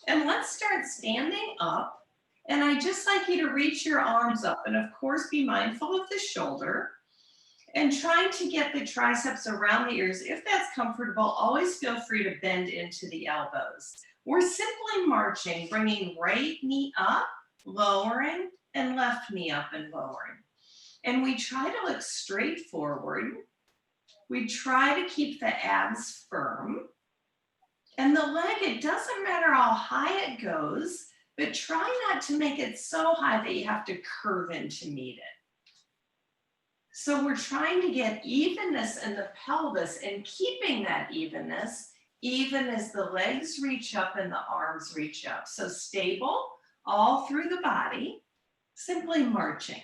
And let's start standing up. And I just like you to reach your arms up and of course be mindful of the shoulder and trying to get the triceps around the ears. If that's comfortable, always feel free to bend into the elbows. We're simply marching, bringing right knee up, lowering, and left knee up and lowering. And we try to look straight forward. We try to keep the abs firm. And the leg, it doesn't matter how high it goes, but try not to make it so high that you have to curve in to meet it. So we're trying to get evenness in the pelvis and keeping that evenness, even as the legs reach up and the arms reach up. So stable all through the body, simply marching.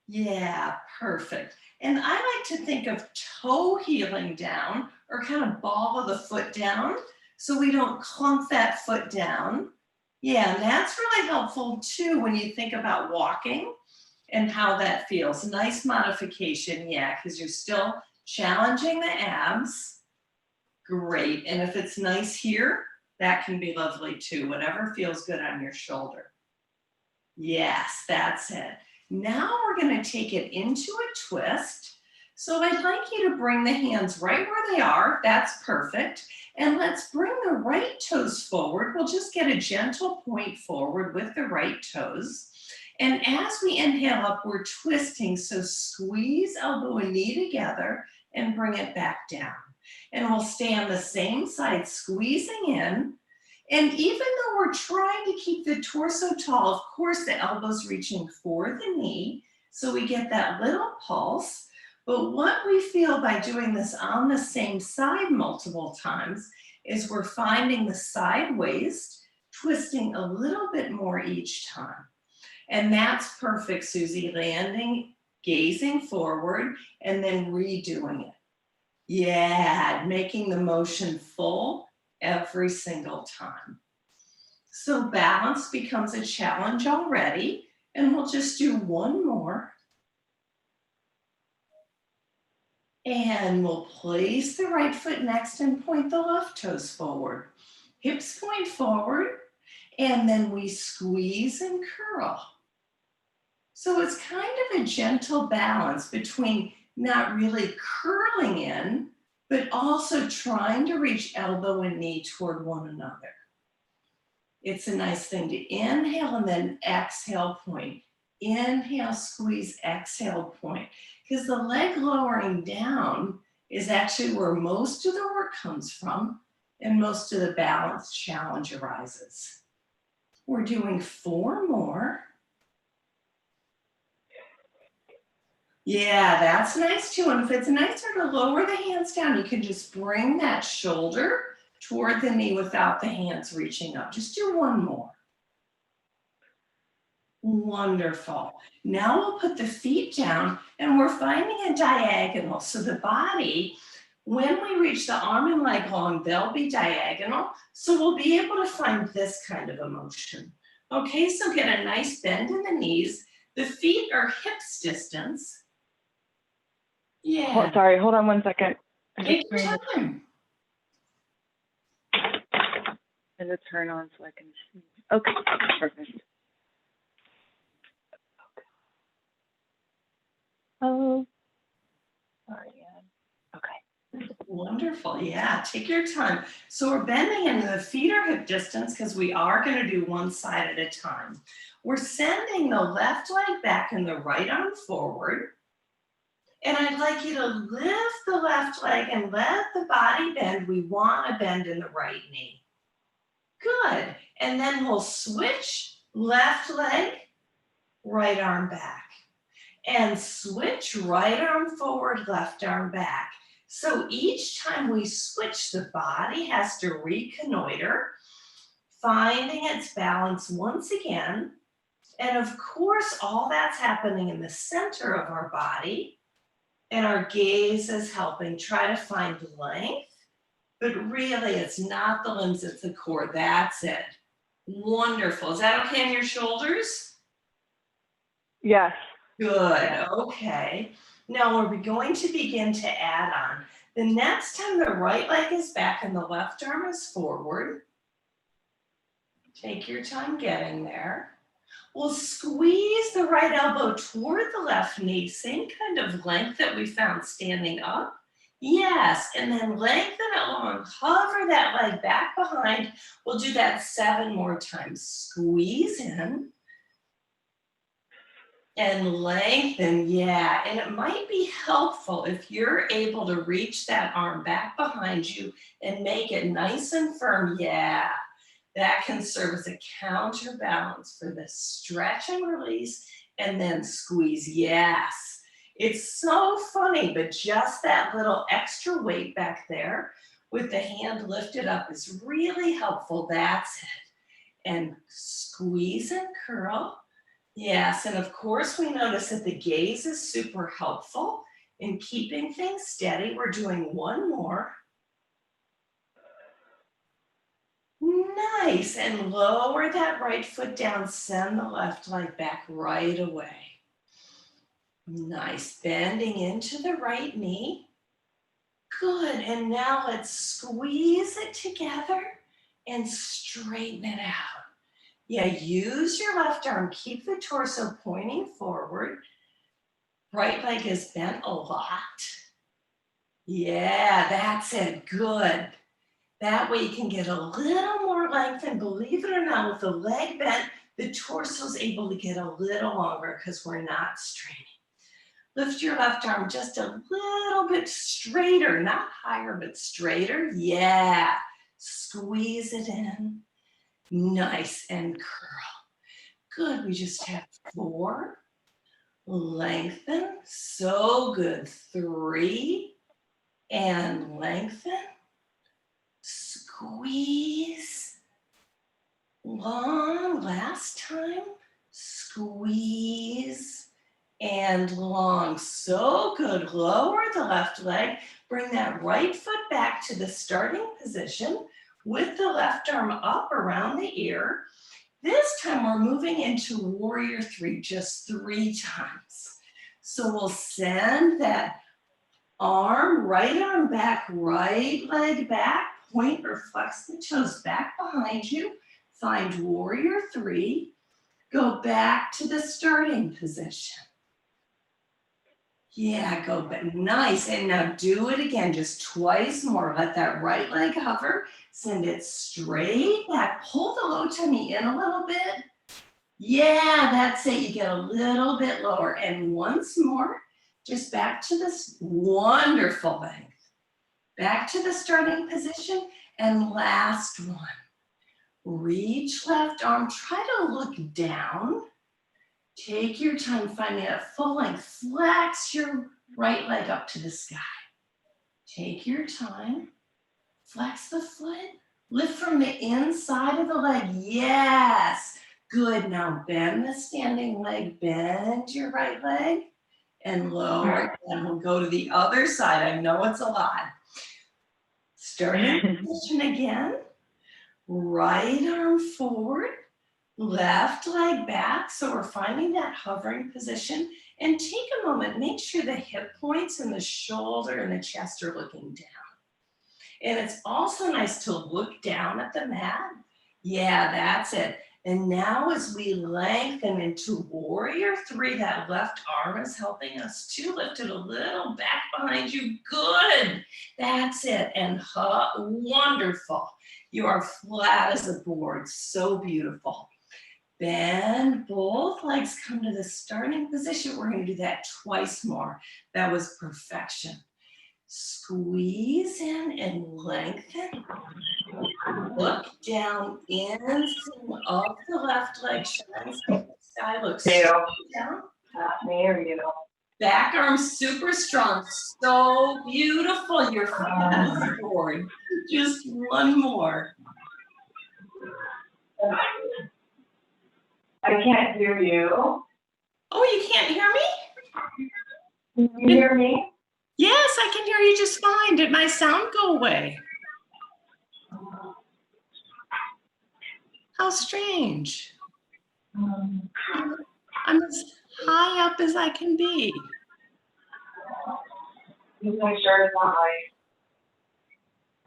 Yeah, perfect. And I like to think of toe heeling down or kind of ball of the foot down so we don't clump that foot down. Yeah, and that's really helpful too when you think about walking and how that feels. Nice modification, yeah, because you're still challenging the abs. Great, and if it's nice here, that can be lovely too, whatever feels good on your shoulder. Yes, that's it. Now we're going to take it into a twist. So I'd like you to bring the hands right where they are. That's perfect. And let's bring the right toes forward. We'll just get a gentle point forward with the right toes. And as we inhale up, we're twisting. So squeeze elbow and knee together and bring it back down. And we'll stay on the same side, squeezing in. And even though we're trying to keep the torso tall, of course, the elbow's reaching for the knee, so we get that little pulse. But what we feel by doing this on the same side multiple times is we're finding the side waist, twisting a little bit more each time. And that's perfect, Susie, landing, gazing forward, and then redoing it. Yeah, making the motion full every single time. So balance becomes a challenge already, and we'll just do one more. And we'll place the right foot next and point the left toes forward. Hips point forward, and then we squeeze and curl. So it's kind of a gentle balance between not really curling in, but also trying to reach elbow and knee toward one another. It's a nice thing to inhale and then exhale, point. Inhale, squeeze, exhale, point. Because the leg lowering down is actually where most of the work comes from and most of the balance challenge arises. We're doing 4 more. Yeah, that's nice too. And if it's nicer to lower the hands down, you can just bring that shoulder toward the knee without the hands reaching up. Just do 1 more. Wonderful. Now we'll put the feet down and we're finding a diagonal. So the body, when we reach the arm and leg long, they'll be diagonal. So we'll be able to find this kind of a motion. Okay, so get a nice bend in the knees. The feet are hips distance. Yeah. Sorry, hold on 1 second. Take your time. And to turn on so I can see. Okay, perfect. Oh, sorry, Ann. Okay. Wonderful, yeah, take your time. So we're bending and the feet are hip distance because we are going to do one side at a time. We're sending the left leg back and the right arm forward. And I'd like you to lift the left leg and let the body bend. We want to bend in the right knee. Good. And then we'll switch left leg, right arm back. And switch right arm forward, left arm back. So each time we switch, the body has to reconnoiter, finding its balance once again. And of course, all that's happening in the center of our body. And our gaze is helping try to find length, but really it's not the limbs, it's the core. That's it. Wonderful. Is that okay on your shoulders? Yes. Good. Okay. Now we're going to begin to add on. The next time the right leg is back and the left arm is forward, Take your time getting there. We'll squeeze the right elbow toward the left knee, same kind of length that we found standing up. Yes, and then lengthen it long. Hover that leg back behind. We'll do that 7 more times. Squeeze in and lengthen, yeah. And it might be helpful if you're able to reach that arm back behind you and make it nice and firm, yeah. That can serve as a counterbalance for the stretch and release and then squeeze. Yes. It's so funny, but just that little extra weight back there with the hand lifted up is really helpful. That's it. And squeeze and curl. Yes. And of course, we notice that the gaze is super helpful in keeping things steady. We're doing one more. Nice, and lower that right foot down, send the left leg back right away. Nice, bending into the right knee. Good, and now let's squeeze it together and straighten it out. Yeah, use your left arm, keep the torso pointing forward. Right leg is bent a lot. Yeah, that's it, good. That way you can get a little more length, and believe it or not, with the leg bent, the torso is able to get a little longer because we're not straining. Lift your left arm just a little bit straighter, not higher, but straighter. Yeah. Squeeze it in. Nice, and curl. Good, we just have 4. Lengthen, so good. 3, and lengthen. Squeeze, long, last time, squeeze, and long, so good. Lower the left leg, bring that right foot back to the starting position with the left arm up around the ear. This time we're moving into warrior 3, just 3 times. So we'll send that arm, right arm back, right leg back, point or flex the toes back behind you. Find warrior 3. Go back to the starting position. Yeah, go back. Nice. And now do it again, just twice more. Let that right leg hover. Send it straight back. Pull the low tummy in a little bit. Yeah, that's it. You get a little bit lower. And once more, just back to this wonderful length. Back to the starting position, and last one. Reach left arm, try to look down. Take your time finding that full length. Flex your right leg up to the sky. Take your time. Flex the foot. Lift from the inside of the leg. Yes. Good. Now bend the standing leg. Bend your right leg and lower. And we'll go to the other side. I know it's a lot. Starting position again. Right arm forward, left leg back. So we're finding that hovering position. And take a moment, make sure the hip points and the shoulder and the chest are looking down. And it's also nice to look down at the mat. Yeah, that's it. And now as we lengthen into warrior 3, that left arm is helping us to lift it a little back behind you. Good. That's it. And wonderful. You are flat as a board. So beautiful. Bend both legs, come to the starting position. We're going to do that twice more. That was perfection. Squeeze in and lengthen. Look down, inseam of the left leg shines like the sky. Look straight down. There you go. Back arm super strong. So beautiful. You're flat forward. Just one more. I can't hear you. Oh, you can't hear me? Can you hear me? Yes, I can hear you just fine. Did my sound go away? How strange. I'm as high up as I can be. Just make sure it's not like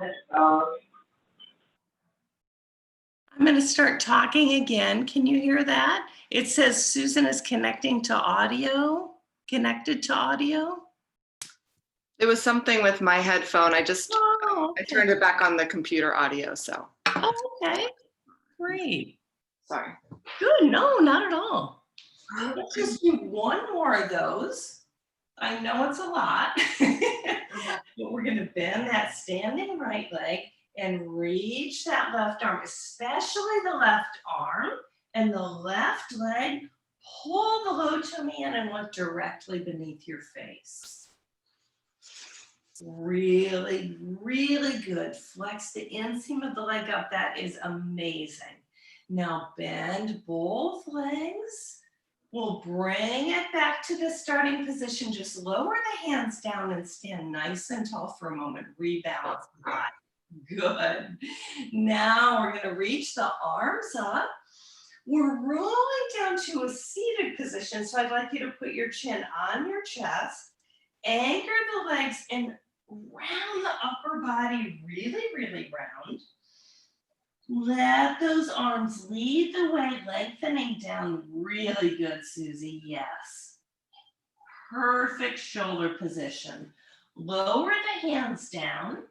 this. I'm going to start talking again. Can you hear that? It says Susan is connected to audio. It was something with my headphone. I Oh, okay. turned it back on the computer audio, so. Oh, okay. Great. Sorry. Good. No, not at all. Let's just do one more of those. I know it's a lot, but we're going to bend that standing right leg and reach that left arm, especially the left arm, and the left leg. Pull the low tummy in and look directly beneath your face. Really, really good. Flex the inseam of the leg up. That is amazing. Now bend both legs. We'll bring it back to the starting position. Just lower the hands down and stand nice and tall for a moment. Rebalance the body. Good. Now we're going to reach the arms up. We're rolling down to a seated position. So I'd like you to put your chin on your chest, anchor the legs, and round the upper body really, really round. Let those arms lead the way, lengthening down. Really good, Susie. Yes. Perfect shoulder position. Lower the hands down.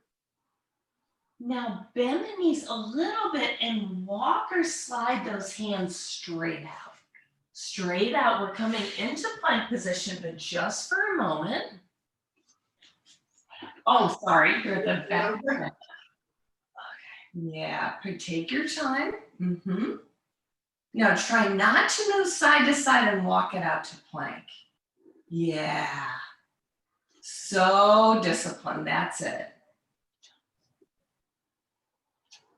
Now bend the knees a little bit and walk or slide those hands straight out. Straight out. We're coming into plank position, but just for a moment. Oh, sorry. You're at the back. Okay. Yeah, take your time. Now try not to move side to side and walk it out to plank. Yeah. So disciplined. That's it.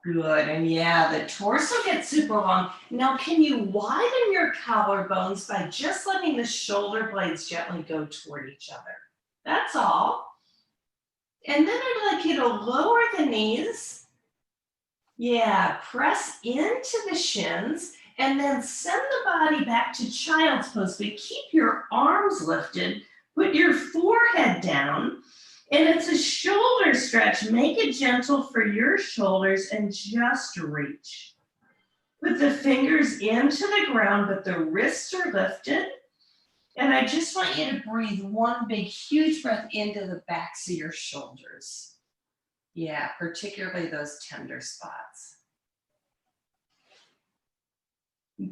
Good. And yeah, the torso gets super long. Now, can you widen your collarbones by just letting the shoulder blades gently go toward each other? That's all. And then I'd like you to lower the knees. Yeah, press into the shins and then send the body back to child's pose, but keep your arms lifted. Put your forehead down. And it's a shoulder stretch. Make it gentle for your shoulders and just reach. Put the fingers into the ground, but the wrists are lifted. And I just want you to breathe one big, huge breath into the backs of your shoulders. Yeah, particularly those tender spots.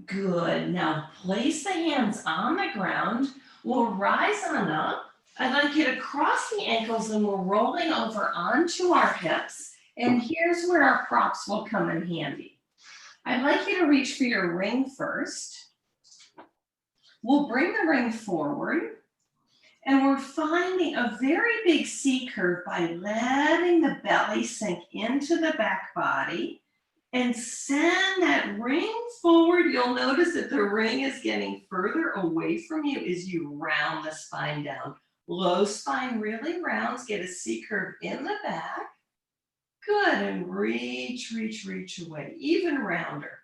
Good. Now place the hands on the ground. We'll rise on up. I'd like you to cross the ankles and we're rolling over onto our hips. And here's where our props will come in handy. I'd like you to reach for your ring first. We'll bring the ring forward. And we're finding a very big C curve by letting the belly sink into the back body and send that ring forward. You'll notice that the ring is getting further away from you as you round the spine down. Low spine really rounds, get a C curve in the back. Good, and reach, reach, reach away, even rounder.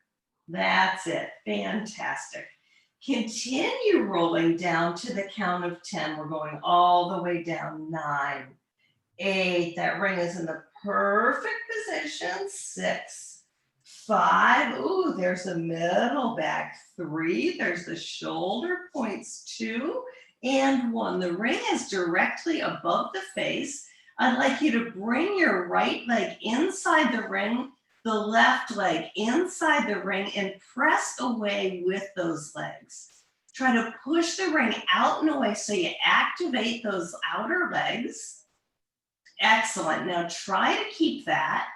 That's it, fantastic. Continue rolling down to the count of 10. We're going all the way down. 9, 8, that ring is in the perfect position. 6, 5, ooh, there's the middle back. 3, there's the shoulder points. 2, and 1. The ring is directly above the face. I'd like you to bring your right leg inside the ring, the left leg inside the ring, and press away with those legs. Try to push the ring out and away so you activate those outer legs. Excellent. Now try to keep that.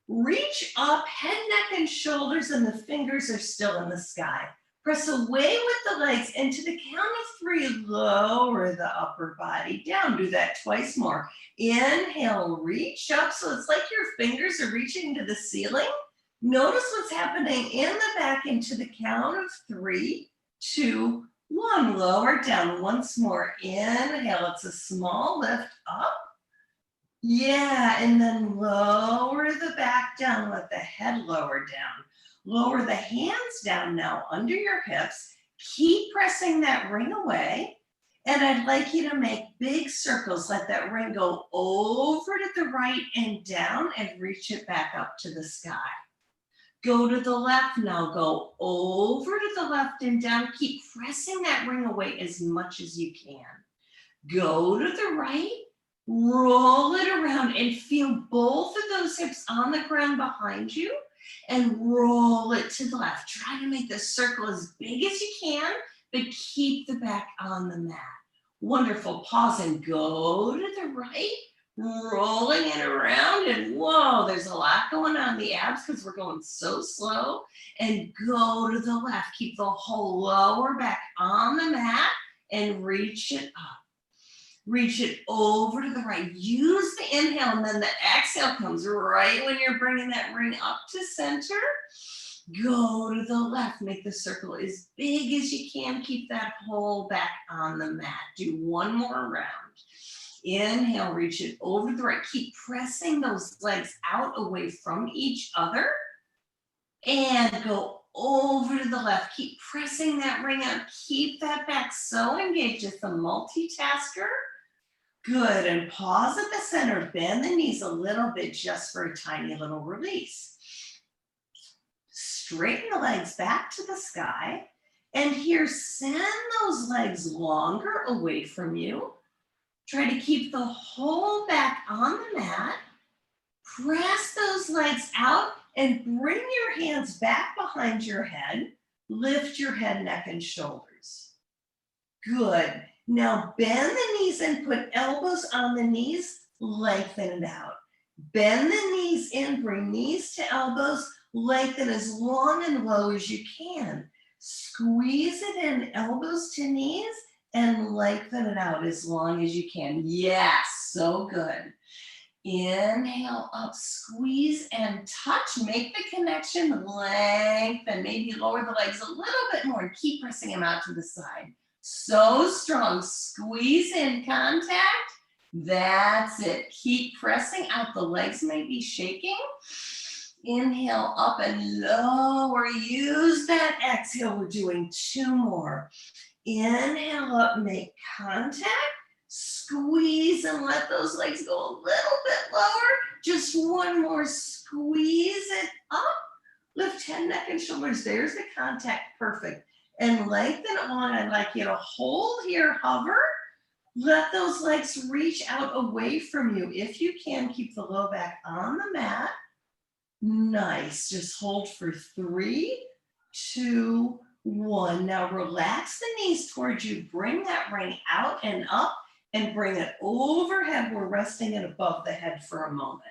Reach up, head, neck, and shoulders, and the fingers are still in the sky. Press away with the legs, and to the count of 3, lower the upper body down. Do that twice more. Inhale, reach up. So it's like your fingers are reaching to the ceiling. Notice what's happening in the back, and to the count of 3, 2, 1. Lower down once more. Inhale. It's a small lift up. Yeah, and then lower the back down. Let the head lower down. Lower the hands down now under your hips. Keep pressing that ring away. And I'd like you to make big circles. Let that ring go over to the right and down and reach it back up to the sky. Go to the left now, go over to the left and down. Keep pressing that ring away as much as you can. Go to the right, roll it around and feel both of those hips on the ground behind you and roll it to the left. Try to make the circle as big as you can, but keep the back on the mat. Wonderful. Pause and go to the right, rolling it around, and whoa, there's a lot going on in the abs because we're going so slow. And go to the left. Keep the whole lower back on the mat and reach it up. Reach it over to the right. Use the inhale, and then the exhale comes right when you're bringing that ring up to center. Go to the left. Make the circle as big as you can. Keep that whole back on the mat. Do one more round. Inhale, reach it over to the right. Keep pressing those legs out away from each other. And go over to the left. Keep pressing that ring out. Keep that back so engaged. It's a multitasker. Good, and pause at the center. Bend the knees a little bit just for a tiny little release. Straighten the legs back to the sky. And here, send those legs longer away from you. Try to keep the whole back on the mat. Press those legs out and bring your hands back behind your head. Lift your head, neck, and shoulders. Good. Now bend the knees and put elbows on the knees, lengthen it out. Bend the knees in, bring knees to elbows, lengthen as long and low as you can. Squeeze it in, elbows to knees, and lengthen it out as long as you can. Yes, so good. Inhale up, squeeze and touch. Make the connection, lengthen. Maybe lower the legs a little bit more and keep pressing them out to the side. So strong. Squeeze in, contact. That's it. Keep pressing out. The legs may be shaking. Inhale up and lower. Use that exhale. We're doing 2 more. Inhale up, make contact. Squeeze and let those legs go a little bit lower. Just one more. Squeeze it up. Lift head, neck, and shoulders. There's the contact. Perfect. And lengthen it long. I'd like you to hold here, hover. Let those legs reach out away from you. If you can, keep the low back on the mat. Nice. Just hold for 3, 2, 1. Now relax the knees towards you. Bring that ring out and up and bring it overhead. We're resting it above the head for a moment.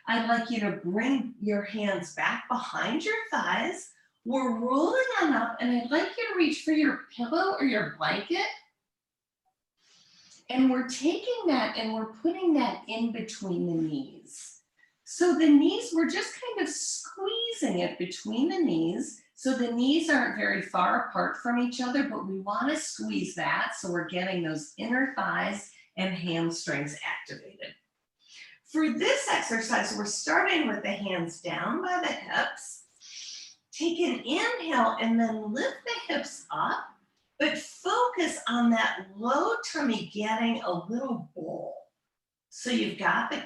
I'd like you to bring your hands back behind your thighs. We're rolling on up, and I'd like you to reach for your pillow or your blanket. And we're taking that and we're putting that in between the knees. So the knees, we're just kind of squeezing it between the knees. So the knees aren't very far apart from each other, but we want to squeeze that. So we're getting those inner thighs and hamstrings activated. For this exercise, we're starting with the hands down by the hips. Take an inhale and then lift the hips up, but focus on that low tummy getting a little bowl. So you've got the the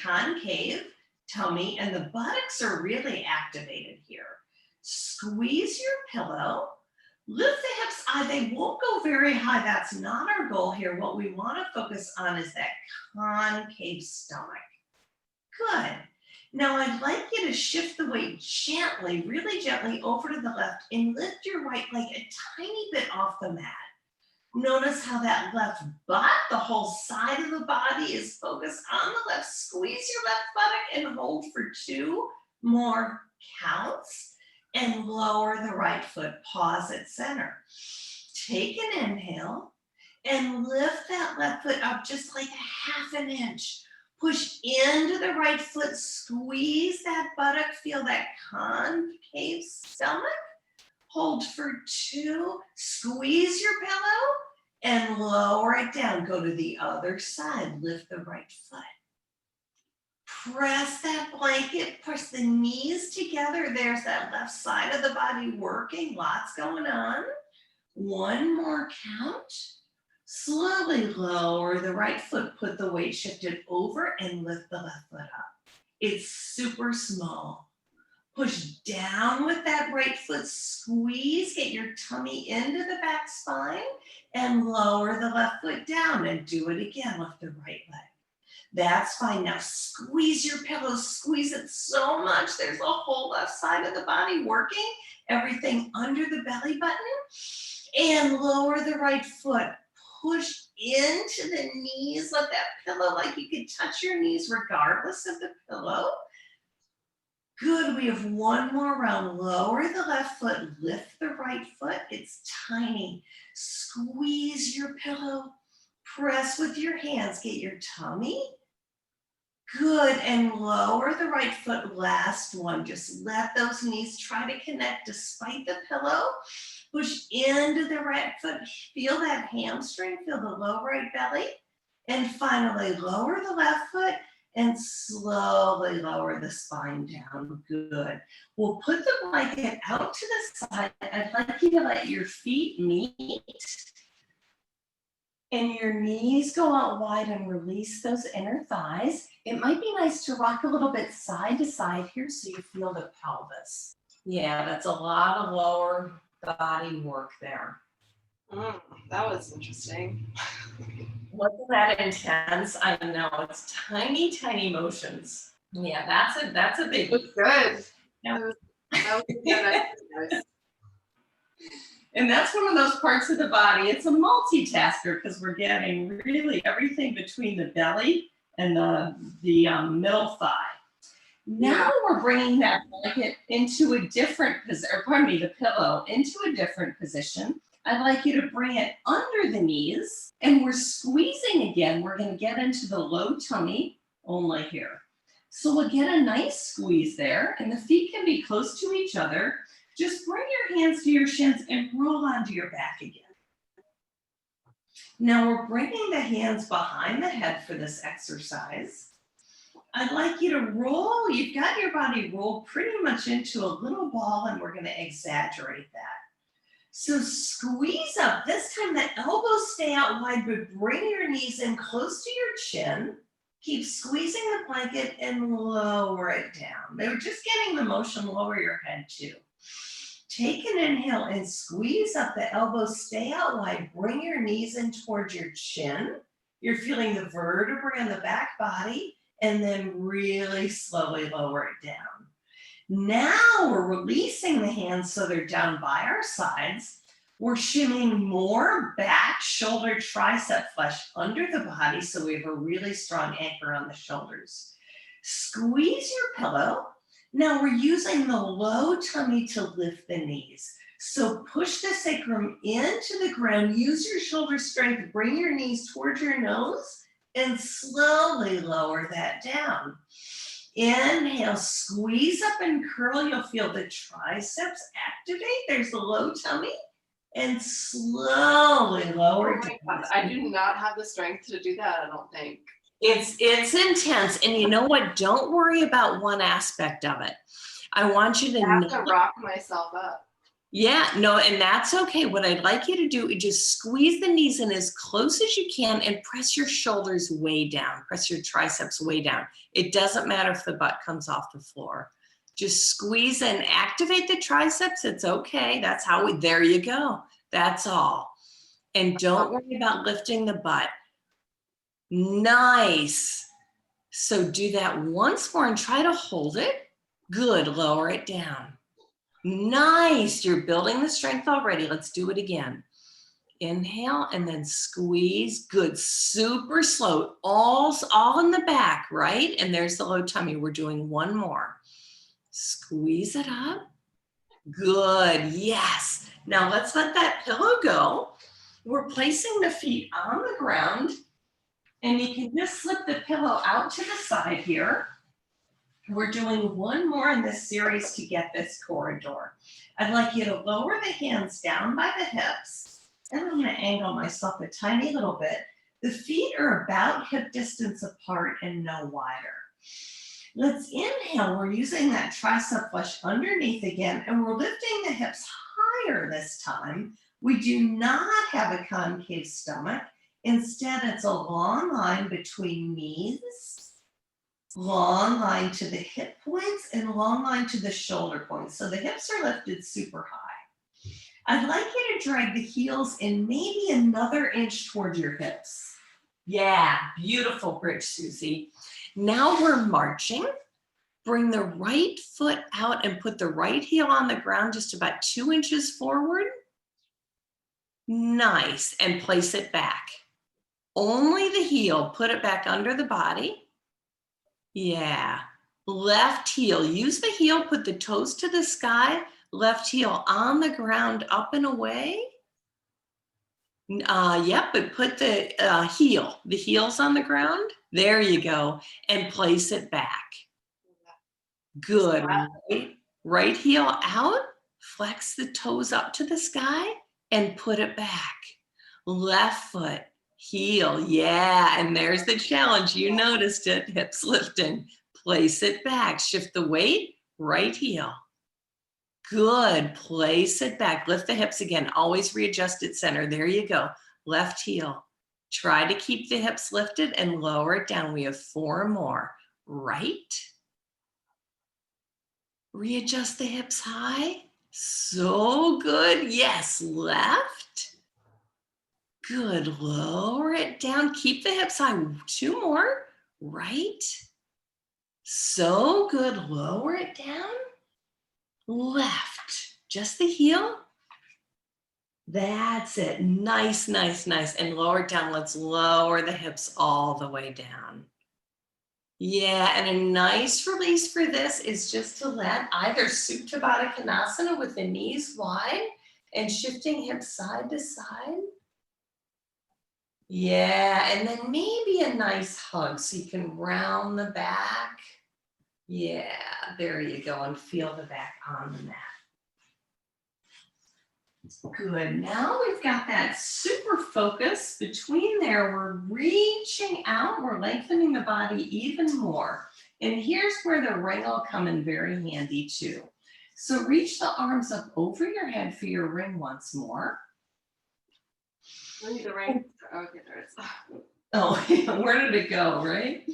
concave tummy, and the buttocks are really activated here. Squeeze your pillow, lift the hips. They won't go very high. That's not our goal here. What we want to focus on is that concave stomach. Good. Now I'd like you to shift the weight gently, really gently over to the left and lift your right leg a tiny bit off the mat. Notice how that left butt, the whole side of the body is focused on the left. Squeeze your left buttock and hold for 2 more counts and lower the right foot. Pause at center. Take an inhale and lift that left foot up just like a 1/2 inch. Push into the right foot, squeeze that buttock, feel that concave stomach. Hold for 2, squeeze your pillow and lower it down. Go to the other side, lift the right foot. Press that blanket, press the knees together. There's that left side of the body working, lots going on. 1 more count. Slowly lower the right foot, put the weight shifted over and lift the left foot up. It's super small. Push down with that right foot, squeeze, get your tummy into the back spine, and lower the left foot down, and do it again, lift the right leg. That's fine. Now squeeze your pillow, squeeze it so much. There's the whole left side of the body working, everything under the belly button, and lower the right foot. Push into the knees, let that pillow, like you could touch your knees regardless of the pillow. Good, we have one more round. Lower the left foot, lift the right foot. It's tiny. Squeeze your pillow, press with your hands, get your tummy. Good, and lower the right foot, last one. Just let those knees try to connect despite the pillow. Push into the right foot, feel that hamstring, feel the low right belly. And finally, lower the left foot and slowly lower the spine down. Good. We'll put the blanket out to the side. I'd like you to let your feet meet and your knees go out wide and release those inner thighs. It might be nice to rock a little bit side to side here so you feel the pelvis. Yeah, that's a lot of lower body work there. That was interesting. Wasn't that intense? I know, it's tiny, tiny motions. Yeah, that's a It biggie. was good. Yeah. That was a good exercise. And that's one of those parts of the body. It's a multitasker because we're getting really everything between the belly and the middle thigh. Now we're bringing that blanket into a different position, or pardon me, the pillow into a different position. I'd like you to bring it under the knees, and we're squeezing again. We're going to get into the low tummy only here. So we'll get a nice squeeze there, and the feet can be close to each other. Just bring your hands to your shins and roll onto your back again. Now we're bringing the hands behind the head for this exercise. I'd like you to roll, you've got your body rolled pretty much into a little ball, and we're going to exaggerate that. So squeeze up. This time the elbows stay out wide, but bring your knees in close to your chin. Keep squeezing the blanket and lower it down. They were just getting the motion, lower your head too. Take an inhale and squeeze up. The elbows stay out wide. Bring your knees in towards your chin. You're feeling the vertebrae in the back body, and then really slowly lower it down. Now we're releasing the hands so they're down by our sides. We're shimming more back, shoulder, tricep flesh under the body so we have a really strong anchor on the shoulders. Squeeze your pillow. Now we're using the low tummy to lift the knees. So push the sacrum into the ground. Use your shoulder strength. Bring your knees towards your nose and slowly lower that down. Inhale, squeeze up and curl. You'll feel the triceps activate. There's the low tummy. And slowly lower Oh my down. God, I do not have the strength to do that, I don't think. It's intense. And you know what? Don't worry about one aspect of it. I want you to I have to rock myself up. Yeah, no, and that's okay. What I'd like you to do is just squeeze the knees in as close as you can and press your shoulders way down. Press your triceps way down. It doesn't matter if the butt comes off the floor. Just squeeze and activate the triceps. It's okay. That's how we, there you go. That's all. And don't worry about lifting the butt. Nice. So do that once more and try to hold it. Good, lower it down. Nice, you're building the strength already. Let's do it again. Inhale and then squeeze. Good, super slow. All in the back, right? And there's the low tummy. We're doing one more. Squeeze it up. Good, yes. Now let's let that pillow go. We're placing the feet on the ground, and you can just slip the pillow out to the side here. We're doing one more in this series to get this corridor. I'd like you to lower the hands down by the hips, and I'm going to angle myself a tiny little bit. The feet are about hip distance apart and no wider. Let's inhale. We're using that tricep flesh underneath again, and we're lifting the hips higher this time. We do not have a concave stomach. Instead, it's a long line between knees Long line to the hip points and long line to the shoulder points. So the hips are lifted super high. I'd like you to drag the heels in maybe another inch towards your hips. Yeah, beautiful bridge, Susie. Now we're marching. Bring the right foot out and put the right heel on the ground just about 2 inches forward. Nice, and place it back. Only the heel, put it back under the body. Yeah, left heel, use the heel, put the toes to the sky, left heel on the ground, up and away. Yep, but put the heels on the ground. There you go, and place it back. Good. Right heel out, flex the toes up to the sky and put it back. Left foot, heel, yeah, and there's the challenge. You noticed it, hips lifting. Place it back, shift the weight, right heel. Good, place it back. Lift the hips again, always readjust at center. There you go, left heel. Try to keep the hips lifted and lower it down. We have 4 more. Right. Readjust the hips high. So good. Yes, left. Good, lower it down. Keep the hips high. 2 more. Right. So good, lower it down. Left, just the heel. That's it. Nice, nice, nice. And lower it down. Let's lower the hips all the way down. Yeah, and a nice release for this is just to let either Supta Baddha Konasana with the knees wide and shifting hips side to side. Yeah, and then maybe a nice hug so you can round the back. Yeah, there you go, and feel the back on the mat. Good, now we've got that super focus between there. We're reaching out, we're lengthening the body even more. And here's where the ring will come in very handy too. So reach the arms up over your head for your ring once more. I need the ring. Okay, there it is. Oh, where did it go, right?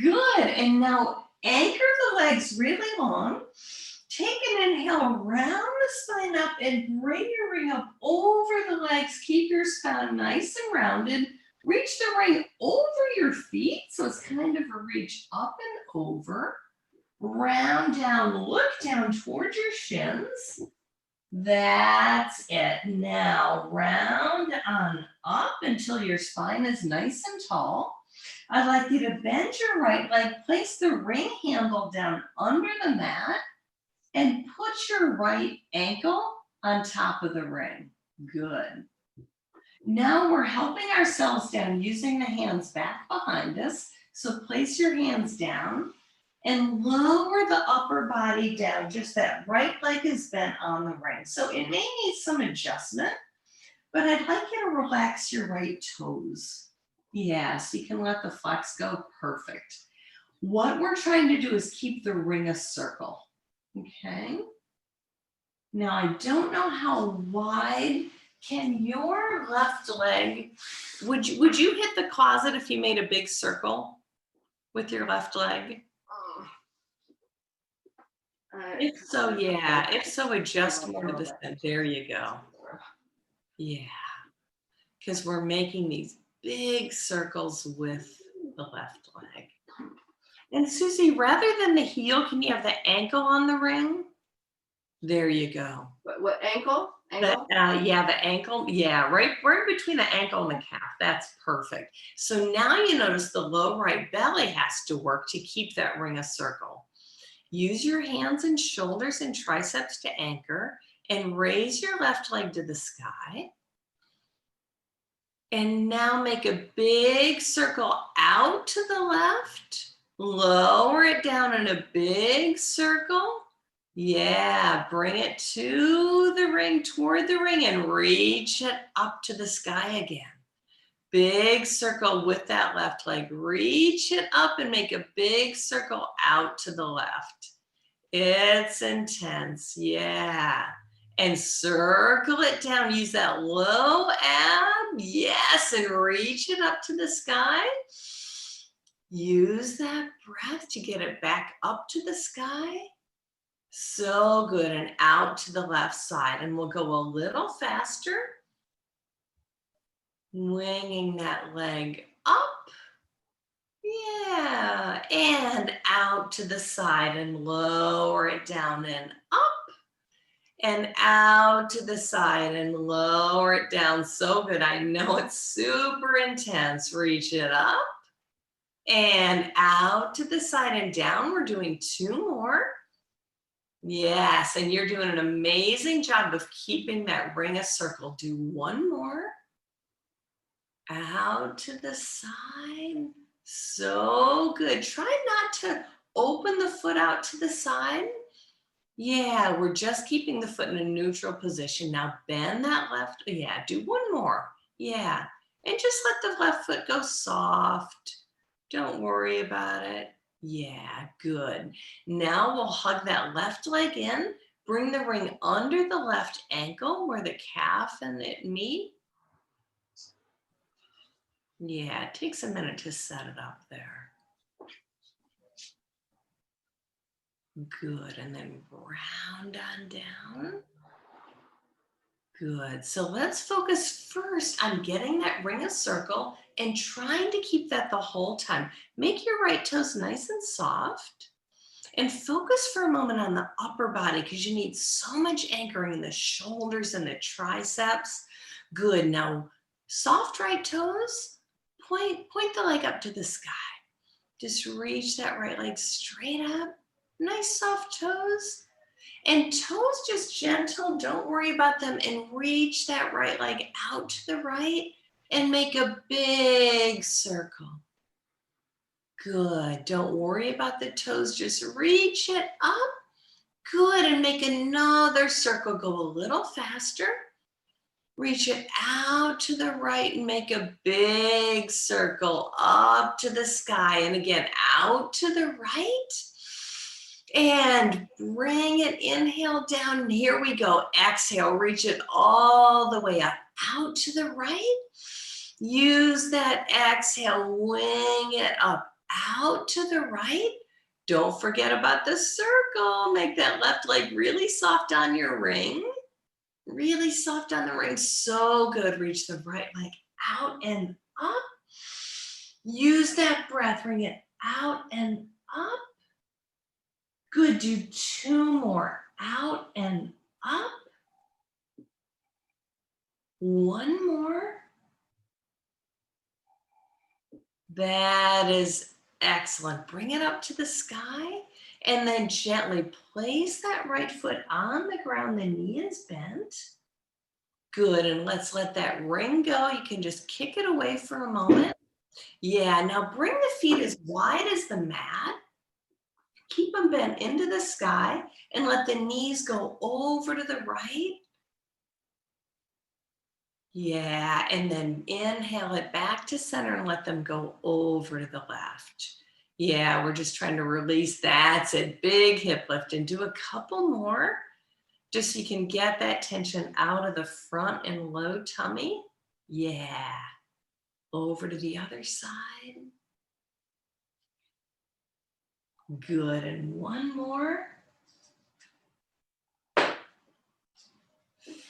Good, and now anchor the legs really long. Take an inhale, round the spine up and bring your ring up over the legs. Keep your spine nice and rounded. Reach the ring over your feet. So it's kind of a reach up and over. Round down, look down towards your shins. That's it. Now round on up until your spine is nice and tall. I'd like you to bend your right leg, place the ring handle down under the mat, and put your right ankle on top of the ring. Good. Now we're helping ourselves down using the hands back behind us. So place your hands down and lower the upper body down. Just that right leg is bent on the ring. So it may need some adjustment, but I'd like you to relax your right toes. Yeah, so you can let the flex go. Perfect. What we're trying to do is keep the ring a circle. Okay. Now I don't know how wide. Can your left leg, would you hit the closet if you made a big circle with your left leg? If so, yeah. If so, adjust more to the center. There you go. Yeah. Because we're making these big circles with the left leg. And Susie, rather than the heel, can you have the ankle on the ring? There you go. What ankle? Ankle? Yeah, the ankle. Yeah, right between the ankle and the calf. That's perfect. So now you notice the low right belly has to work to keep that ring a circle. Use your hands and shoulders and triceps to anchor and raise your left leg to the sky. And now make a big circle out to the left. Lower it down in a big circle. Yeah, bring it to the ring, toward the ring, and reach it up to the sky again. Big circle with that left leg. Reach it up and make a big circle out to the left. It's intense, yeah. And circle it down. Use that low ab, yes, and reach it up to the sky. Use that breath to get it back up to the sky. So good. And out to the left side. And we'll go a little faster. Winging that leg up. Yeah. And out to the side and lower it down and up. And out to the side and lower it down. So good. I know it's super intense. Reach it up. And out to the side and down. We're doing 2 more. Yes, and you're doing an amazing job of keeping that ring a circle. Do 1 more. Out to the side. So good. Try not to open the foot out to the side. Yeah, we're just keeping the foot in a neutral position. Now bend that left. Yeah, do 1 more. Yeah, and just let the left foot go soft. Don't worry about it. Yeah, good. Now we'll hug that left leg in. Bring the ring under the left ankle where the calf and it meet. Yeah, it takes a minute to set it up there. Good, and then round on down. Good, so let's focus first on getting that ring a circle and trying to keep that the whole time. Make your right toes nice and soft and focus for a moment on the upper body because you need so much anchoring in the shoulders and the triceps. Good, now soft right toes, point the leg up to the sky. Just reach that right leg straight up. Nice soft toes. And toes just gentle, don't worry about them. And reach that right leg out to the right and make a big circle. Good, don't worry about the toes, just reach it up. Good, and make another circle. Go a little faster. Reach it out to the right and make a big circle up to the sky. And again, out to the right. And bring it, inhale down. And here we go. Exhale, reach it all the way up. Out to the right. Use that exhale, wing it up. Out to the right. Don't forget about the circle. Make that left leg really soft on your ring. Really soft on the ring. So good. Reach the right leg out and up. Use that breath. Bring it out and up. Good. Do 2 more. Out and up. 1 more. That is excellent. Bring it up to the sky and then gently place that right foot on the ground. The knee is bent. Good, and let's let that ring go. You can just kick it away for a moment. Yeah, now bring the feet as wide as the mat. Keep them bent into the sky and let the knees go over to the right. Yeah, and then inhale it back to center and let them go over to the left. Yeah, we're just trying to release. That's it. Big hip lift and do a couple more just so you can get that tension out of the front and low tummy. Yeah, over to the other side. Good, and 1 more.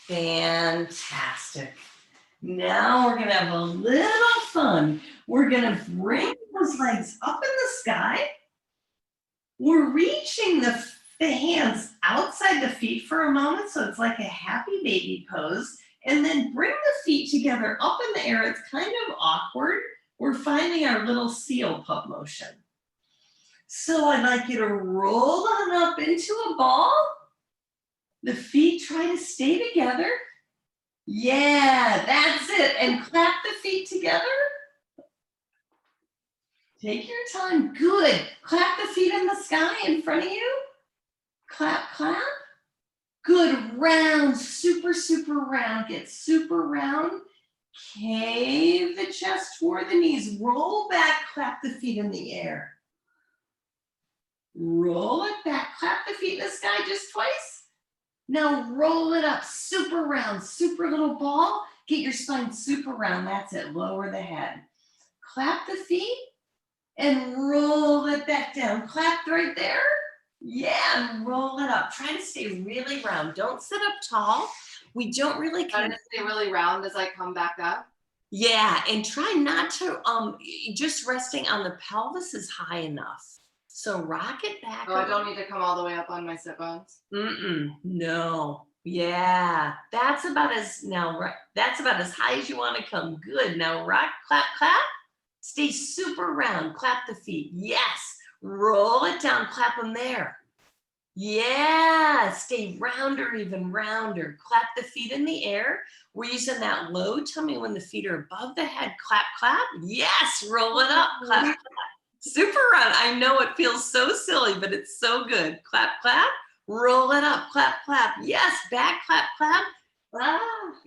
Fantastic. Now we're gonna have a little fun. We're gonna bring those legs up in the sky. We're reaching the hands outside the feet for a moment, so it's like a happy baby pose. And then bring the feet together up in the air. It's kind of awkward. We're finding our little seal pup motion. So I'd like you to roll on up into a ball. The feet try to stay together. Yeah, that's it. And clap the feet together. Take your time. Good. Clap the feet in the sky in front of you. Clap, clap. Good. Round. Super, super round. Get super round. Cave the chest toward the knees. Roll back. Clap the feet in the air. Roll it back. Clap the feet in the sky just twice. Now roll it up. Super round. Super little ball. Get your spine super round. That's it. Lower the head. Clap the feet. and roll it back down. Clap right there. Yeah, and roll it up. Try to stay really round. Don't sit up tall. We don't really Try to stay really round as I come back up. yeah, and try not to just resting on the pelvis is high enough. So rock it back. Oh, I don't need to come all the way up on my sit bones. No. Yeah, that's about as that's about as high as you want to come. Good. Now rock, clap, clap. Stay super round. Clap the feet. Yes. Roll it down. Clap them there. Yeah. Stay rounder, even rounder. Clap the feet in the air. We're using that low tummy when the feet are above the head. Clap, clap. Yes. Roll it up. Clap, clap. Super round. I know it feels so silly, but it's so good. Clap, clap. Roll it up. Clap, clap. Yes. Back, clap, clap. Ah,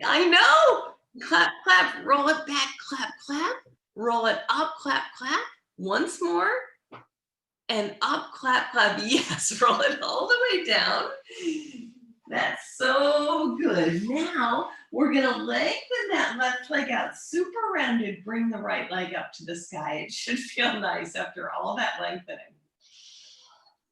I know. Clap, clap. Roll it back. Clap, clap. Roll it up. Clap, clap. Once more. And up, clap, clap. Yes. Roll it all the way down. That's so good. Now we're going to lengthen that left leg out super rounded. Bring the right leg up to the sky. It should feel nice after all that lengthening.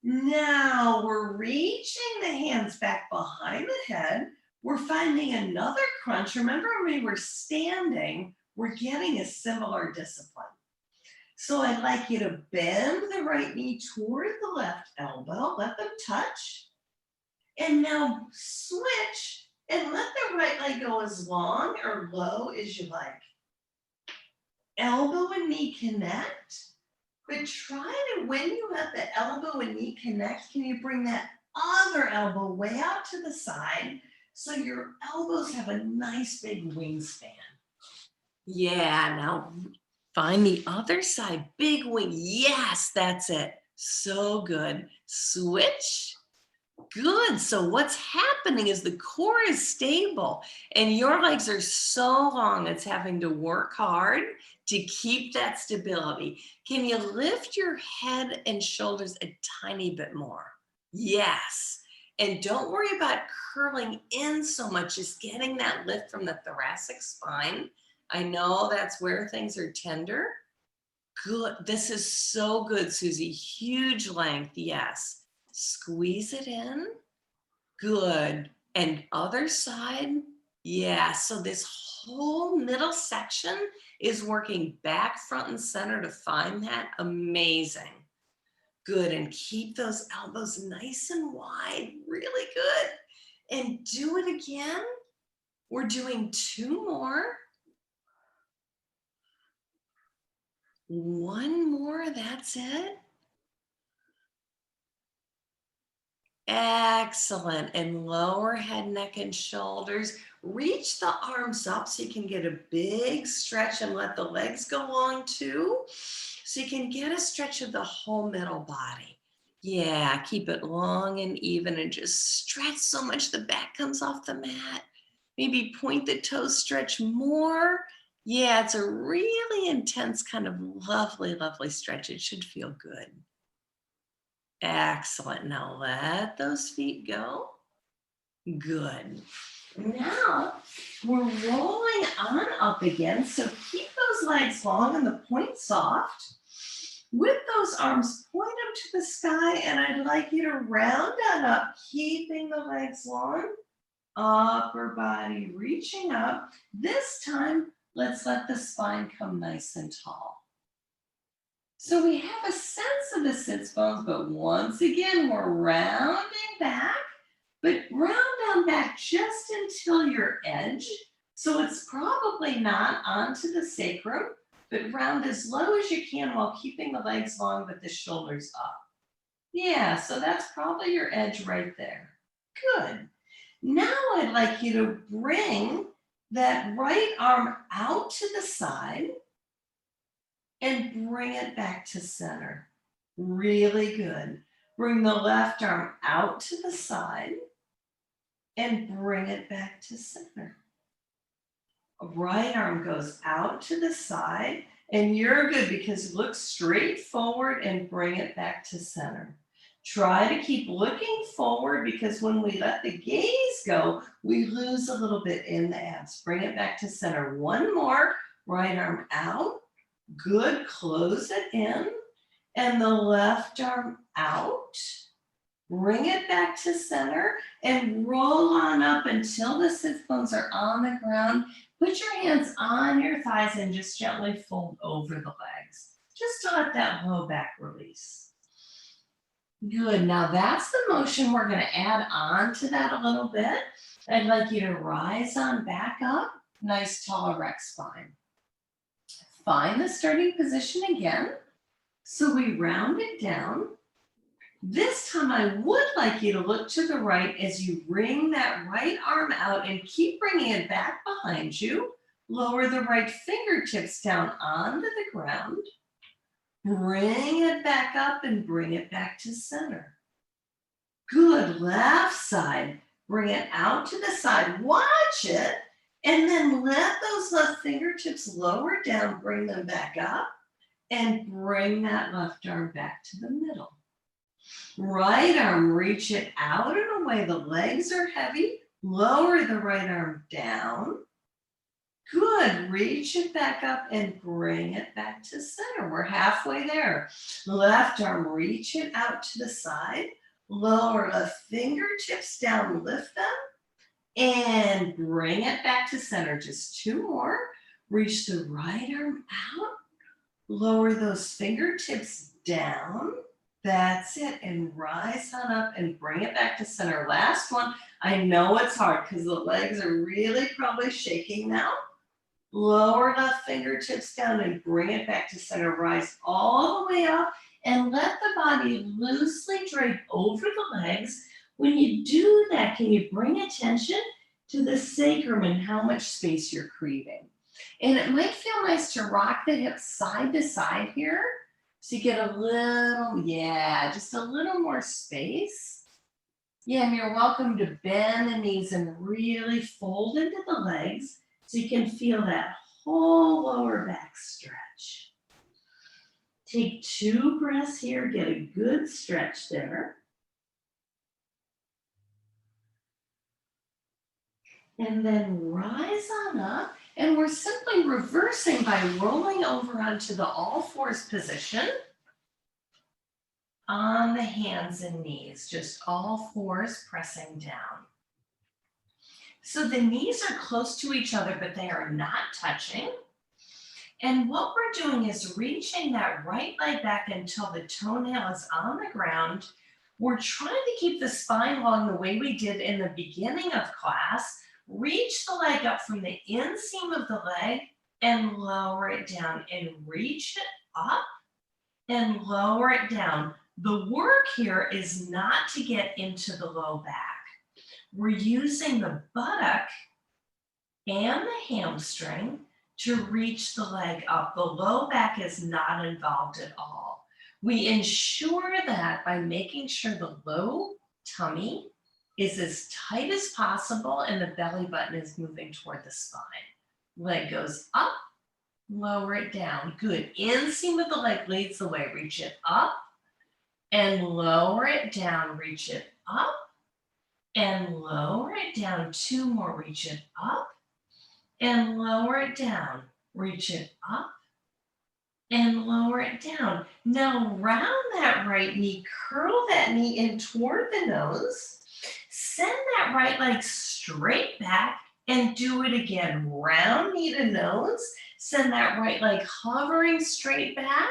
Now we're reaching the hands back behind the head. We're finding another crunch. Remember when we were standing, we're getting a similar discipline. So I'd like you to bend the right knee toward the left elbow. Let them touch. And now switch and let the right leg go as long or low as you like. Elbow and knee connect, but try to, when you let the elbow and knee connect, can you bring that other elbow way out to the side so your elbows have a nice big wingspan? Yeah, now find the other side, big wing. Yes, that's it. So good. Switch. Good. So what's happening is the core is stable and your legs are so long, it's having to work hard to keep that stability. Can you lift your head and shoulders a tiny bit more? Yes. And don't worry about curling in so much, just getting that lift from the thoracic spine. I know that's where things are tender. Good. This is so good, Susie. Huge length. Yes. Squeeze it in. Good. And other side. Yeah. So this whole middle section is working back, front, and center to find that. Amazing. Good. And keep those elbows nice and wide. Really good. And do it again. We're doing 2 more. 1 more. That's it. Excellent. And lower head, neck, and shoulders. Reach the arms up so you can get a big stretch and let the legs go long too. So you can get a stretch of the whole middle body. Yeah, keep it long and even and just stretch so much the back comes off the mat. Maybe point the toes, stretch more. Yeah, it's a really intense kind of lovely, lovely stretch. It should feel good. Excellent. Now let those feet go. Good. Now we're rolling on up again. So keep those legs long and the point soft. With those arms, point them to the sky, and I'd like you to round on up, keeping the legs long. Upper body reaching up. This time, let's let the spine come nice and tall. So we have a sense of the sits bones, but once again, we're rounding back, but round on back just until your edge. So it's probably not onto the sacrum, but round as low as you can while keeping the legs long, but the shoulders up. Yeah, so that's probably your edge right there. Good. Now I'd like you to bring that right arm out to the side and bring it back to center. Really good. Bring the left arm out to the side and bring it back to center. Right arm goes out to the side and you're good because look straight forward and bring it back to center. Try to keep looking forward because when we let the gaze go, we lose a little bit in the abs. Bring it back to center. 1 more. Right arm out. Good. Close it in. and the left arm out. Bring it back to center and roll on up until the sit bones are on the ground. Put your hands on your thighs and just gently fold over the legs, just to let that low back release. Good, now that's the motion we're gonna add on to that a little bit. I'd like you to rise on back up, nice tall erect spine. Find the starting position again. So we round it down. This time I would like you to look to the right as you bring that right arm out and keep bringing it back behind you. Lower the right fingertips down onto the ground. Bring it back up and bring it back to center. Good, left side. Bring it out to the side, watch it, and then let those left fingertips lower down, bring them back up, and bring that left arm back to the middle. Right arm, reach it out and away. The legs are heavy. Lower the right arm down. Good, reach it back up and bring it back to center. We're halfway there. Left arm, reach it out to the side. Lower the fingertips down, lift them, and bring it back to center. Just two more. Reach the right arm out. Lower those fingertips down. That's it, and rise on up and bring it back to center. Last one. I know it's hard because the legs are really probably shaking now. Lower the fingertips down and bring it back to center. Rise all the way up and let the body loosely drape over the legs. When you do that, can you bring attention to the sacrum and how much space you're creating? And it might feel nice to rock the hips side to side here. So you get a little, just a little more space. Yeah, and you're welcome to bend the knees and really fold into the legs so you can feel that whole lower back stretch. Take 2 breaths here, get a good stretch there. And then rise on up. And we're simply reversing by rolling over onto the all fours position on the hands and knees, just all fours pressing down. So the knees are close to each other, but they are not touching. And what we're doing is reaching that right leg back until the toenail is on the ground. We're trying to keep the spine long the way we did in the beginning of class. Reach the leg up from the inseam of the leg and lower it down, and reach it up and lower it down. The work here is not to get into the low back. We're using the buttock and the hamstring to reach the leg up. The low back is not involved at all. We ensure that by making sure the low tummy is as tight as possible and the belly button is moving toward the spine. Leg goes up, lower it down. Good. Inseam of the leg leads the way. Reach it up and lower it down. Reach it up and lower it down. 2 more. Reach it up and lower it down. Reach it up and lower it down. Now round that right knee, curl that knee in toward the nose. Send that right leg straight back and do it again. Round knee to nose. Send that right leg hovering straight back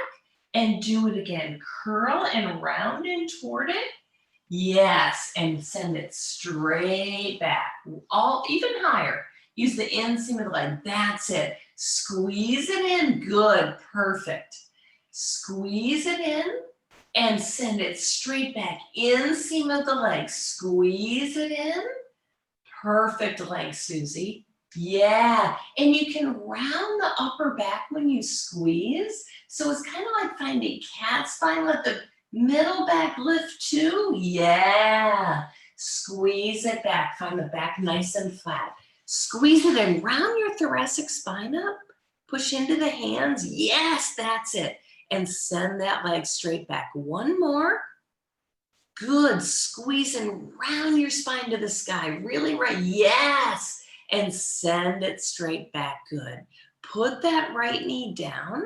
and do it again. Curl and round in toward it. Yes, and send it straight back. Even higher. Use the inseam of the leg. That's it. Squeeze it in. Good. Perfect. Squeeze it in and send it straight back. Inseam of the leg. Squeeze it in. Perfect leg, Susie. Yeah. And you can round the upper back when you squeeze. So it's kind of like finding cat spine. Let the middle back lift too. Yeah. Squeeze it back. Find the back nice and flat. Squeeze it in. Round your thoracic spine up. Push into the hands. Yes, that's it. And send that leg straight back. One more. Good. Squeeze and round your spine to the sky. Really right. Yes. And send it straight back. Good. Put that right knee down.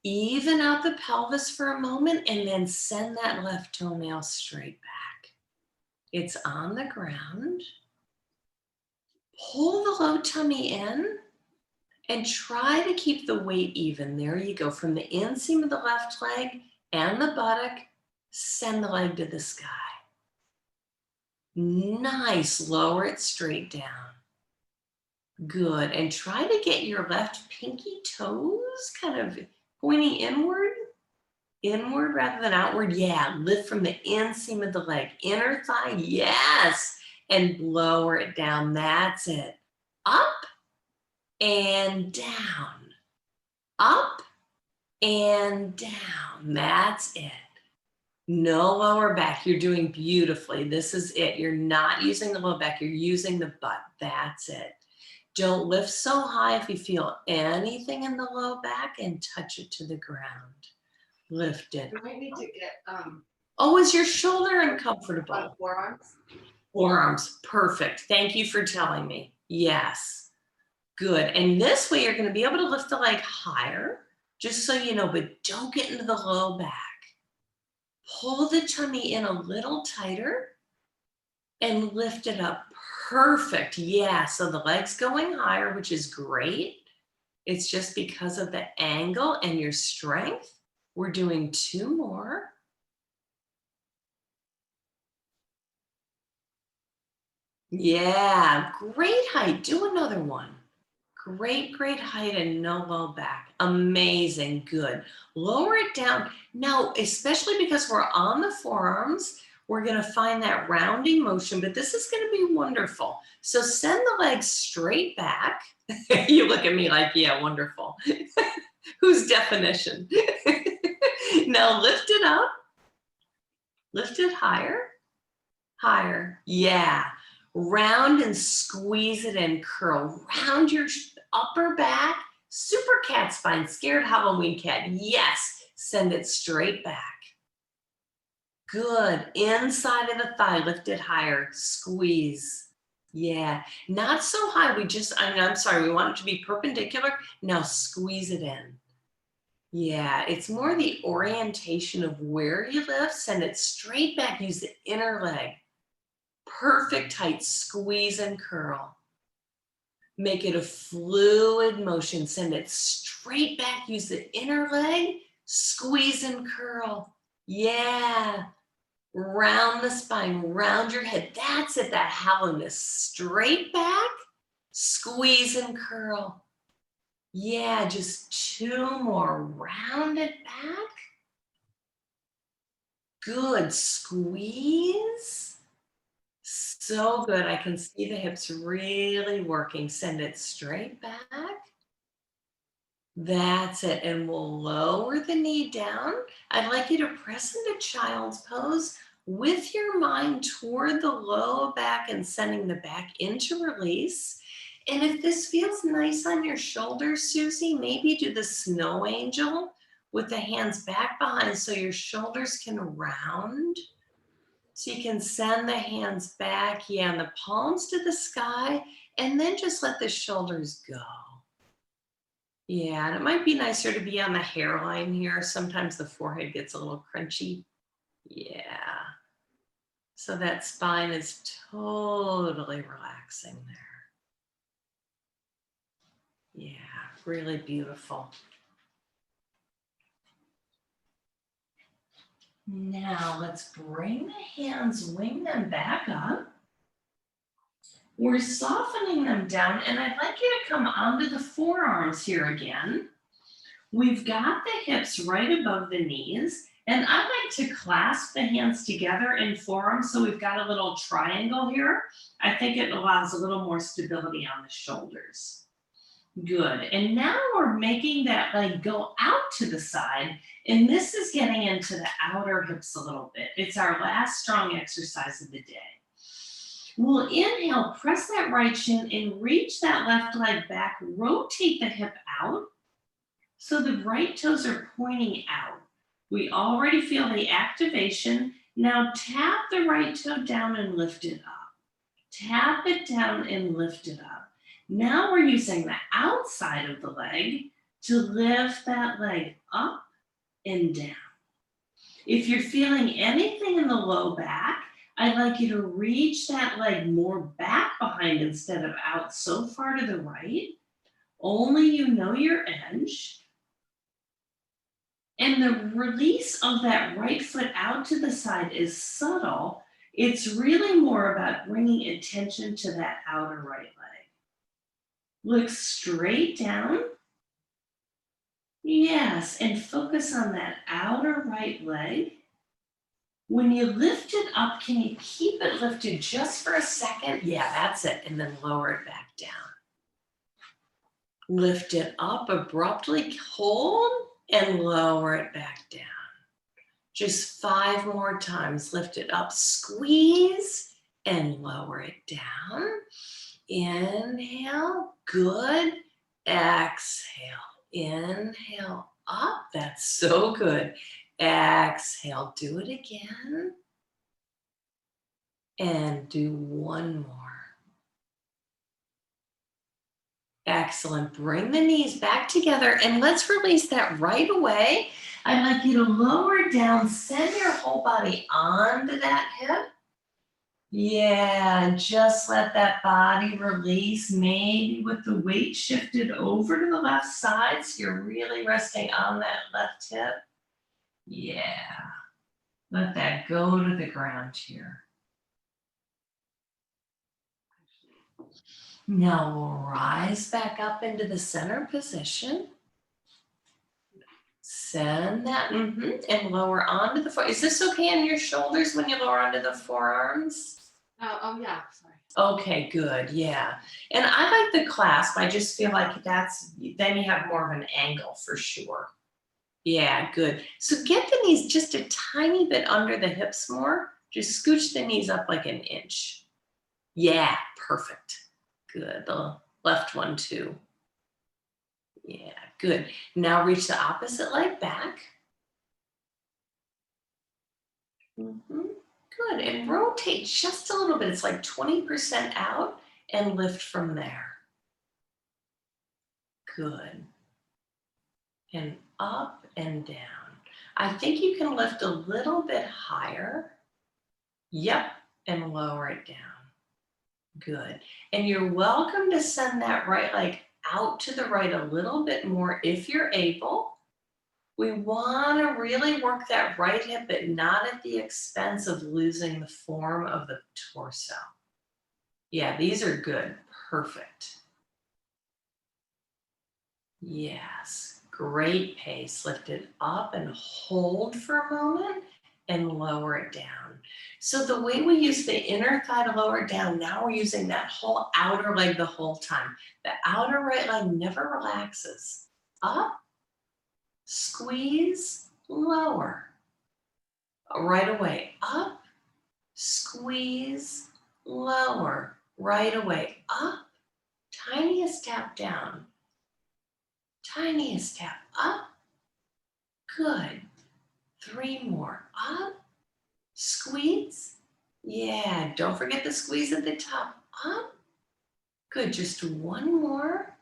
Even out the pelvis for a moment and then send that left toenail straight back. It's on the ground. Pull the low tummy in and try to keep the weight even. There you go. From the inseam of the left leg and the buttock, send the leg to the sky. Nice. Lower it straight down. Good. And try to get your left pinky toes kind of pointing inward rather than outward. Yeah, lift from the inseam of the leg, inner thigh, yes, and lower it down. That's it. Up and down, up and down. That's it. No lower back. You're doing beautifully. This is it. You're not using the low back. You're using the butt. That's it. Don't lift so high if you feel anything in the low back, and touch it to the ground. Lift it. Do I need to get Oh, is your shoulder uncomfortable? on forearms? Forearms, perfect. Thank you for telling me. Yes, good. And this way you're going to be able to lift the leg higher, just so you know, but don't get into the low back. Pull the tummy in a little tighter and lift it up. Perfect. Yeah, so the leg's going higher, which is great. It's just because of the angle and your strength. We're doing 2 more. Yeah, great height. Do another one. Great height and no low back. Amazing, good. Lower it down. Now, especially because we're on the forearms, we're gonna find that rounding motion, but this is gonna be wonderful. So send the legs straight back. You look at me like, yeah, wonderful. Whose definition? Now lift it up. Lift it higher. Higher. Yeah. Round and squeeze it in. Curl. Round your upper back. Super cat spine. Scared Halloween cat. Yes. Send it straight back. Good. Inside of the thigh. Lift it higher. Squeeze. Yeah. Not so high. I'm sorry. We want it to be perpendicular. Now squeeze it in. Yeah, it's more the orientation of where you lift. Send it straight back. Use the inner leg. Perfect height. Squeeze and curl. Make it a fluid motion. Send it straight back. Use the inner leg. Squeeze and curl. Yeah. Round the spine. Round your head. That's it. That hollowness. Straight back. Squeeze and curl. Yeah, just 2 more. Round it back. Good. Squeeze. So good. I can see the hips really working. Send it straight back. That's it. And we'll lower the knee down. I'd like you to press into child's pose with your mind toward the low back and sending the back into release. And if this feels nice on your shoulders, Susie, maybe do the snow angel with the hands back behind so your shoulders can round. So you can send the hands back, yeah, and the palms to the sky, and then just let the shoulders go. Yeah, and it might be nicer to be on the hairline here. Sometimes the forehead gets a little crunchy. Yeah. So that spine is totally relaxing there. Yeah, really beautiful. Now let's bring the hands, wing them back up. We're softening them down, and I'd like you to come onto the forearms here again. We've got the hips right above the knees, and I like to clasp the hands together in forearms, so we've got a little triangle here. I think it allows a little more stability on the shoulders. Good. And now we're making that leg go out to the side. And this is getting into the outer hips a little bit. It's our last strong exercise of the day. We'll inhale, press that right shin and reach that left leg back. Rotate the hip out so the right toes are pointing out. We already feel the activation. Now tap the right toe down and lift it up. Tap it down and lift it up. Now we're using the outside of the leg to lift that leg up and down. If you're feeling anything in the low back, I'd like you to reach that leg more back behind instead of out so far to the right. Only you know your edge. And the release of that right foot out to the side is subtle. It's really more about bringing attention to that outer right leg. Look straight down. Yes, and focus on that outer right leg. When you lift it up, can you keep it lifted just for a second? Yeah, that's it. And then lower it back down. Lift it up abruptly, hold, and lower it back down. Just 5 more times. Lift it up, squeeze, and lower it down. Inhale, good. Exhale, inhale up. That's so good. Exhale, do it again. And do one more. Excellent. Bring the knees back together and let's release that right away. I'd like you to lower down, send your whole body onto that hip. Yeah, and just let that body release, maybe with the weight shifted over to the left side, so you're really resting on that left hip. Yeah, let that go to the ground here. Now we'll rise back up into the center position. Send that, and lower onto the floor. Is this okay on your shoulders when you lower onto the forearms? Oh yeah, sorry. Okay, good, yeah. And I like the clasp. I just feel like then you have more of an angle for sure. Yeah, good. So get the knees just a tiny bit under the hips more. Just scooch the knees up like an inch. Yeah, perfect. Good. The left one too. Yeah, good. Now reach the opposite leg back. Good. And rotate just a little bit. It's like 20% out and lift from there. Good. And up and down. I think you can lift a little bit higher. Yep. And lower it down. Good. And you're welcome to send that right leg out to the right a little bit more if you're able. We want to really work that right hip, but not at the expense of losing the form of the torso. Yeah, these are good. Perfect. Yes, great pace. Lift it up and hold for a moment and lower it down. So the way we use the inner thigh to lower it down, now we're using that whole outer leg the whole time. The outer right leg never relaxes. Up, squeeze, lower. Right away, up, squeeze, lower. Right away, up, tiniest tap down. Tiniest tap up. Good. 3 more. Up. Squeeze. Yeah, don't forget the squeeze at the top. Up. Good. Just 1 more.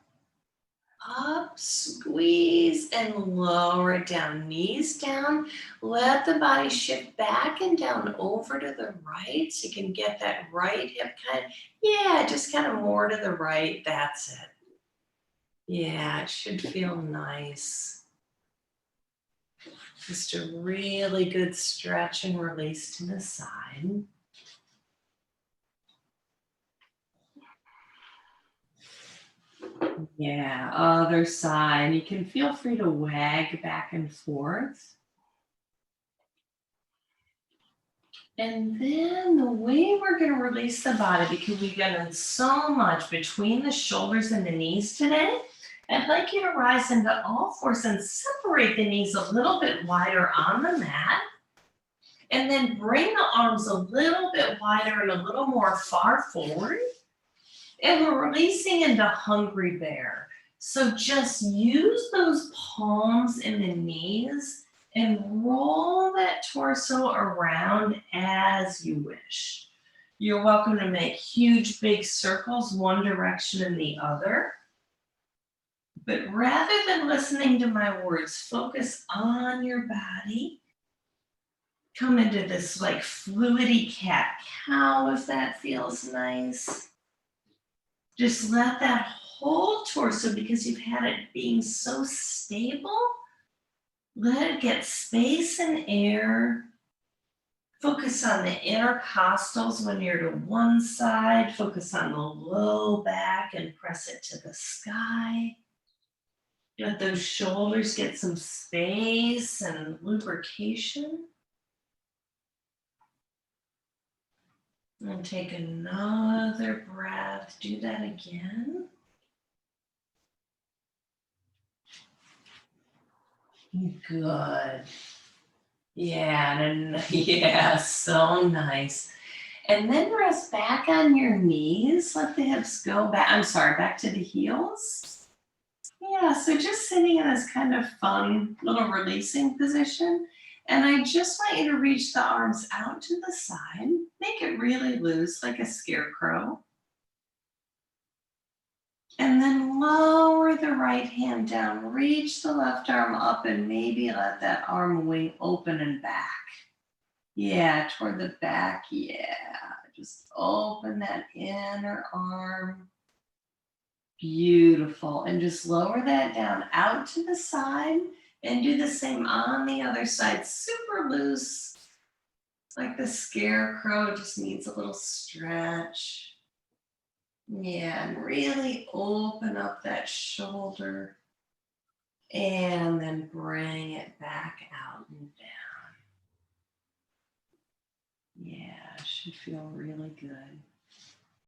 Up. Squeeze and lower it down. Knees down. Let the body shift back and down over to the right so you can get that right hip just kind of more to the right. That's it. Yeah, it should feel nice. Just a really good stretch and release to the side. Yeah, other side. You can feel free to wag back and forth. And then the way we're going to release the body, because we've done so much between the shoulders and the knees today, I'd like you to rise into all fours and separate the knees a little bit wider on the mat. And then bring the arms a little bit wider and a little more far forward. And we're releasing into hungry bear. So just use those palms in the knees and roll that torso around as you wish. You're welcome to make huge, big circles, one direction and the other. But rather than listening to my words, focus on your body. Come into this like fluidy cat cow if that feels nice. Just let that whole torso, because you've had it being so stable, let it get space and air. Focus on the intercostals when you're to one side. Focus on the low back and press it to the sky. Let those shoulders get some space and lubrication. And take another breath. Do that again. Good. Yeah, and yeah, so nice. And then rest back on your knees. Let the hips go back. I'm sorry, back to the heels. Yeah, so just sitting in this kind of fun little releasing position. And I just want you to reach the arms out to the side. Make it really loose, like a scarecrow. And then lower the right hand down. Reach the left arm up and maybe let that arm wing open and back. Yeah, toward the back. Yeah, just open that inner arm. Beautiful. And just lower that down out to the side and do the same on the other side. Super loose, like the scarecrow, just needs a little stretch. Yeah, and really open up that shoulder and then bring it back out and down. Yeah, it should feel really good.